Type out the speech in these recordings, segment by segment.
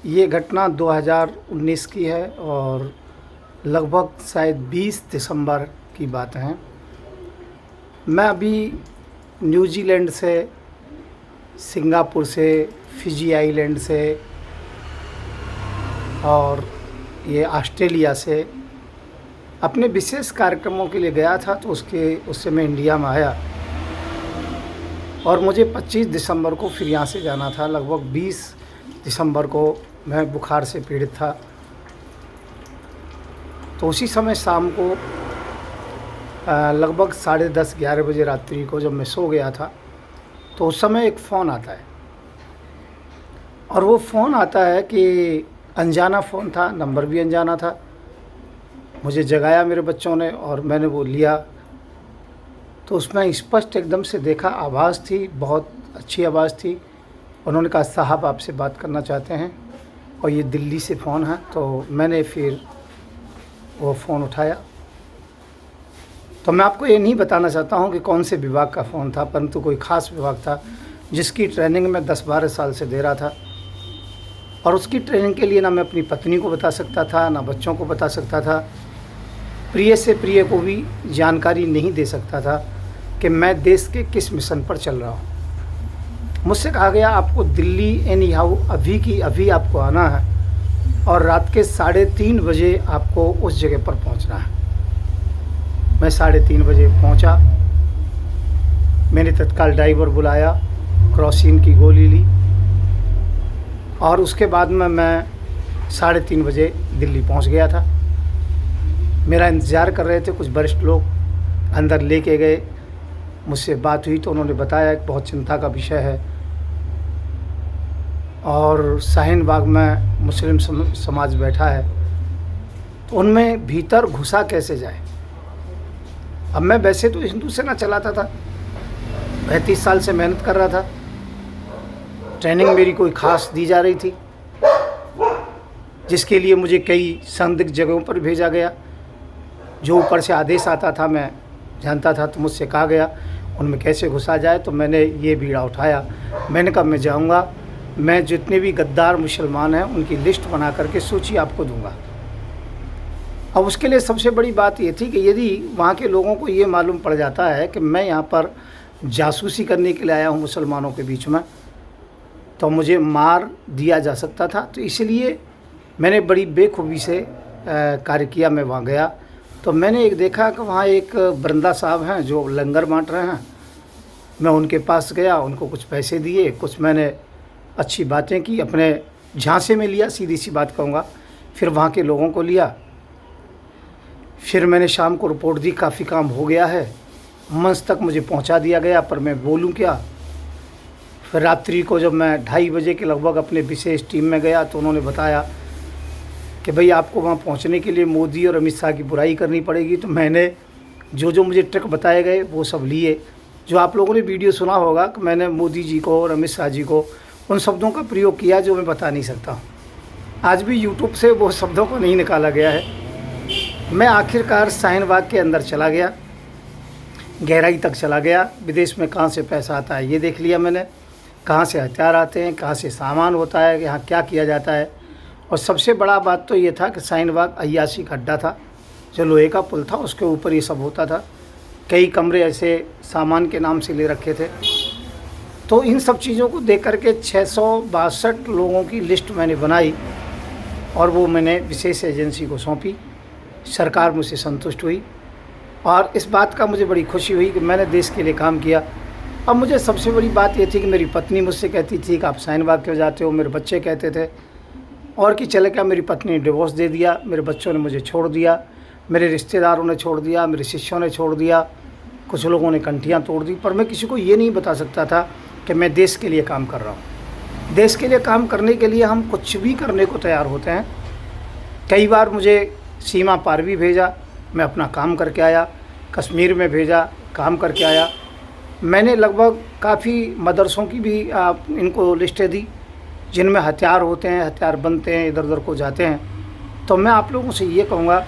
ये घटना 2019 की है और लगभग शायद 20 दिसंबर की बात है। मैं अभी न्यूजीलैंड से, सिंगापुर से, फिजी आइलैंड से और ये ऑस्ट्रेलिया से अपने विशेष कार्यक्रमों के लिए गया था। तो उससे मैं इंडिया में आया और मुझे 25 दिसंबर को फिर यहाँ से जाना था। लगभग 20 दिसंबर को मैं बुखार से पीड़ित था। तो उसी समय शाम को लगभग 10:30-11 बजे रात्रि को जब मैं सो गया था तो उस समय एक फ़ोन आता है और वो फ़ोन आता है कि अनजाना फ़ोन था, नंबर भी अनजाना था। मुझे जगाया मेरे बच्चों ने और मैंने वो लिया तो उसमें स्पष्ट एकदम से देखा, आवाज़ थी, बहुत अच्छी आवाज़ थी। उन्होंने कहा साहब आपसे बात करना चाहते हैं और ये दिल्ली से फ़ोन है। तो मैंने फिर वो फ़ोन उठाया। तो मैं आपको ये नहीं बताना चाहता हूँ कि कौन से विभाग का फ़ोन था, परंतु कोई ख़ास विभाग था जिसकी ट्रेनिंग मैं 10-12 साल से दे रहा था। और उसकी ट्रेनिंग के लिए ना मैं अपनी पत्नी को बता सकता था, ना बच्चों को बता सकता था, प्रिय से प्रिय को भी जानकारी नहीं दे सकता था कि मैं देश के किस मिशन पर चल रहा हूँ। मुझसे कहा गया आपको दिल्ली एनी हाउ अभी की अभी आपको आना है और रात के 3:30 बजे आपको उस जगह पर पहुंचना है। मैं 3:30 बजे पहुंचा। मैंने तत्काल ड्राइवर बुलाया, क्रॉसिन की गोली ली और उसके बाद में मैं 3:30 बजे दिल्ली पहुंच गया था। मेरा इंतज़ार कर रहे थे कुछ वरिष्ठ लोग, अंदर लेके गए। मुझसे बात हुई तो उन्होंने बताया कि बहुत चिंता का विषय है और शाहीन बाग में मुस्लिम समाज बैठा है, तो उनमें भीतर घुसा कैसे जाए। अब मैं वैसे तो हिंदू सेना चलाता था, 35 साल से मेहनत कर रहा था, ट्रेनिंग मेरी कोई ख़ास दी जा रही थी जिसके लिए मुझे कई संदिग्ध जगहों पर भेजा गया। जो ऊपर से आदेश आता था मैं जानता था, तो मुझसे कहा गया उनमें कैसे घुसा जाए। तो मैंने ये बीड़ा उठाया। मैंने कहा मैं जाऊंगा, मैं जितने भी गद्दार मुसलमान हैं उनकी लिस्ट बना करके सूची आपको दूंगा। अब उसके लिए सबसे बड़ी बात ये थी कि यदि वहाँ के लोगों को ये मालूम पड़ जाता है कि मैं यहाँ पर जासूसी करने के लिए आया हूँ मुसलमानों के बीच में, तो मुझे मार दिया जा सकता था। तो इसलिए मैंने बड़ी बेखूबी से कार्य किया। मैं वहाँ गया तो मैंने एक देखा कि वहाँ एक बरंदा साहब हैं जो लंगर बांट रहे हैं। मैं उनके पास गया, उनको कुछ पैसे दिए, कुछ मैंने अच्छी बातें की, अपने झांसे में लिया, सीधी सी बात कहूँगा। फिर वहाँ के लोगों को लिया। फिर मैंने शाम को रिपोर्ट दी, काफ़ी काम हो गया है, मंच तक मुझे पहुँचा दिया गया, पर मैं बोलूँ क्या। फिर रात्रि को जब मैं 2:30 बजे के लगभग अपने विशेष टीम में गया तो उन्होंने बताया कि भाई आपको वहाँ पहुँचने के लिए मोदी और अमित शाह की बुराई करनी पड़ेगी। तो मैंने जो मुझे ट्रिक बताए गए वो सब लिए। जो आप लोगों ने वीडियो सुना होगा कि मैंने मोदी जी को और अमित शाह जी को उन शब्दों का प्रयोग किया जो मैं बता नहीं सकता हूँ। आज भी यूट्यूब से वो शब्दों को नहीं निकाला गया है। मैं आखिरकार शाहीन बाग के अंदर चला गया, गहराई तक चला गया। विदेश में कहाँ से पैसा आता है ये देख लिया मैंने, कहाँ से हथियार आते हैं, कहाँ से सामान होता है, कि यहाँ क्या किया जाता है। और सबसे बड़ा बात तो ये था कि शाहीन बाग अय्याशी का अड्डा था, जो लोहे का पुल था उसके ऊपर ये सब होता था। कई कमरे ऐसे सामान के नाम से ले रखे थे। तो इन सब चीज़ों को देख करके 662 लोगों की लिस्ट मैंने बनाई और वो मैंने विशेष एजेंसी को सौंपी। सरकार मुझसे संतुष्ट हुई और इस बात का मुझे बड़ी खुशी हुई कि मैंने देश के लिए काम किया। अब मुझे सबसे बड़ी बात ये थी कि मेरी पत्नी मुझसे कहती थी कि आप शाहीन बाग क्यों जाते हो, मेरे बच्चे कहते थे, और कि चले क्या मेरी पत्नी ने डिवोर्स दे दिया, मेरे बच्चों ने मुझे छोड़ दिया, मेरे रिश्तेदारों ने छोड़ दिया, मेरे शिष्यों ने छोड़ दिया, कुछ लोगों ने कंठियाँ तोड़ दी। पर मैं किसी को ये नहीं बता सकता था कि मैं देश के लिए काम कर रहा हूँ। देश के लिए काम करने के लिए हम कुछ भी करने को तैयार होते हैं। कई बार मुझे सीमा पार भी भेजा, मैं अपना काम करके आया। कश्मीर में भेजा, काम करके आया। मैंने लगभग काफ़ी मदरसों की भी इनको लिस्टें दी जिनमें हथियार होते हैं, हथियार बनते हैं, इधर उधर को जाते हैं। तो मैं आप लोगों से ये कहूँगा,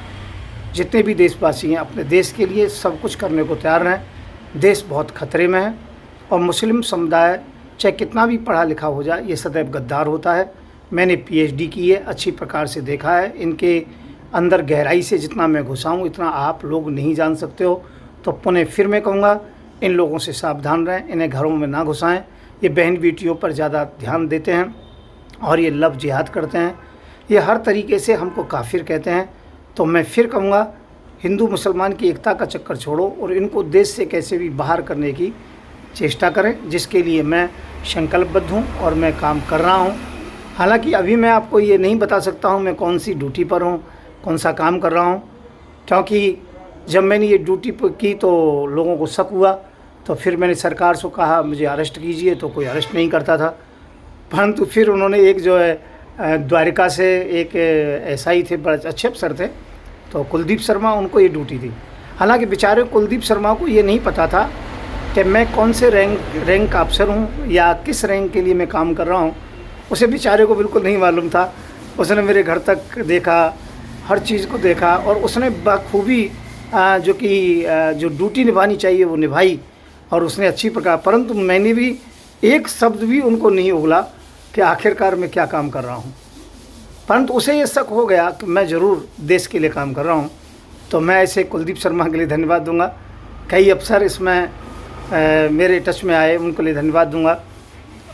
जितने भी देशवासी हैं अपने देश के लिए सब कुछ करने को तैयार रहें। देश बहुत खतरे में है और मुस्लिम समुदाय चाहे कितना भी पढ़ा लिखा हो जाए, ये सदैव गद्दार होता है। मैंने पीएचडी की है, अच्छी प्रकार से देखा है। इनके अंदर गहराई से जितना मैं घुसा हूँ इतना आप लोग नहीं जान सकते हो। तो पुनः फिर मैं कहूँगा, इन लोगों से सावधान रहें, इन्हें घरों में ना घुसाएं। ये बहन बेटियों पर ज़्यादा ध्यान देते हैं और ये लव जिहाद करते हैं। ये हर तरीके से हमको काफिर कहते हैं। तो मैं फिर कहूँगा, हिंदू मुसलमान की एकता का चक्कर छोड़ो और इनको देश से कैसे भी बाहर करने की चेष्टा करें, जिसके लिए मैं संकल्पबद्ध हूँ और मैं काम कर रहा हूँ। हालांकि अभी मैं आपको ये नहीं बता सकता हूँ मैं कौन सी ड्यूटी पर हूँ, कौन सा काम कर रहा हूँ, क्योंकि जब मैंने ये ड्यूटी की तो लोगों को शक हुआ। तो फिर मैंने सरकार से कहा मुझे अरेस्ट कीजिए, तो कोई अरेस्ट नहीं करता था। परंतु फिर उन्होंने एक जो है द्वारिका से एक एसआई थे, बड़े अच्छे अफसर थे, तो कुलदीप शर्मा, उनको ये ड्यूटी थी। हालांकि बेचारे कुलदीप शर्मा को ये नहीं पता था कि मैं कौन से रैंक का अफसर हूँ या किस रैंक के लिए मैं काम कर रहा हूँ। उसे बेचारे को बिल्कुल नहीं मालूम था। उसने मेरे घर तक देखा, हर चीज़ को देखा और उसने बखूबी जो ड्यूटी निभानी चाहिए वो निभाई और उसने अच्छी प्रकार। परंतु मैंने भी एक शब्द भी उनको नहीं बोला कि आखिरकार मैं क्या काम कर रहा हूँ। परंतु उसे ये शक हो गया कि मैं ज़रूर देश के लिए काम कर रहा हूँ। तो मैं ऐसे कुलदीप शर्मा के लिए धन्यवाद दूंगा। कई अफसर इसमें मेरे टच में आए, उनके लिए धन्यवाद दूंगा।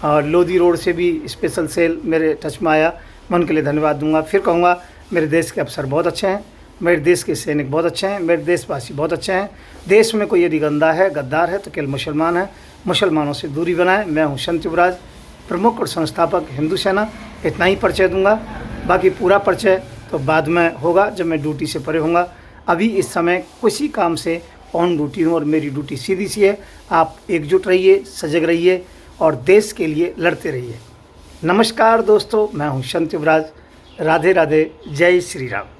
और लोधी रोड से भी स्पेशल सेल मेरे टच में आया, मैं उनके लिए धन्यवाद दूंगा। फिर कहूँगा, मेरे देश के अफसर बहुत अच्छे हैं, मेरे देश के सैनिक बहुत अच्छे हैं, मेरे देशवासी बहुत अच्छे हैं। देश में कोई यदि गंदा है, गद्दार है तो केवल मुसलमान है। मुसलमानों से दूरी बनाएं। मैं हूँ संत युवराज, प्रमुख और संस्थापक हिंदू सेना। इतना ही परिचय दूंगा, बाकी पूरा परिचय तो बाद में होगा जब मैं ड्यूटी से परे होऊंगा। अभी इस समय किसी काम से ऑन ड्यूटी हूँ और मेरी ड्यूटी सीधी सी है। आप एकजुट रहिए, सजग रहिए और देश के लिए लड़ते रहिए। नमस्कार दोस्तों, मैं हूँ संत युवराज। राधे राधे, जय श्री राम।